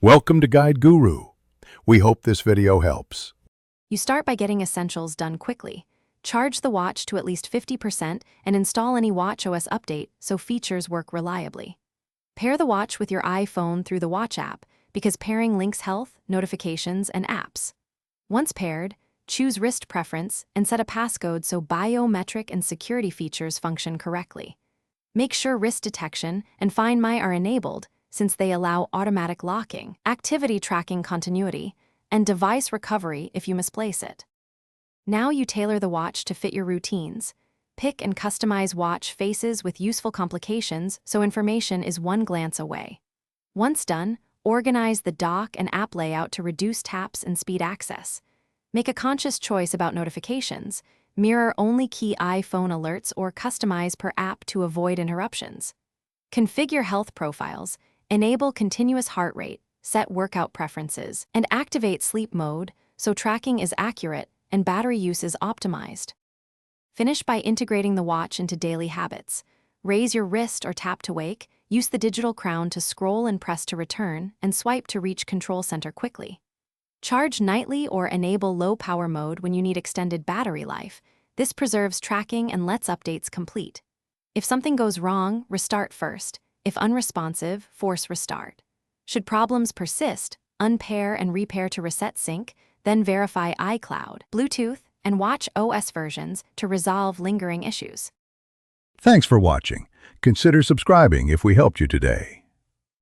Welcome to Guide Guru. We hope this video helps. You start by getting essentials done quickly. Charge the watch to at least 50% and install any watchOS update so features work reliably. Pair the watch with your iPhone through the Watch app because pairing links health, notifications, and apps. Once paired, choose wrist preference and set a passcode so biometric and security features function correctly. Make sure wrist detection and Find My are enabled since they allow automatic locking, activity tracking continuity, and device recovery if you misplace it. Now you tailor the watch to fit your routines. Pick and customize watch faces with useful complications so information is one glance away. Once done, organize the dock and app layout to reduce taps and speed access. Make a conscious choice about notifications. Mirror only key iPhone alerts or customize per app to avoid interruptions. Configure health profiles, enable continuous heart rate, set workout preferences, and activate sleep mode so tracking is accurate and battery use is optimized. Finish by integrating the watch into daily habits. Raise your wrist or tap to wake, use the digital crown to scroll and press to return, and swipe to reach control center quickly. Charge nightly or enable low power mode when you need extended battery life. This preserves tracking and lets updates complete. If something goes wrong, restart first. If unresponsive, force restart. Should problems persist, unpair and repair to reset sync, then verify iCloud, Bluetooth, and watchOS versions to resolve lingering issues. Thanks for watching. Consider subscribing if we helped you today.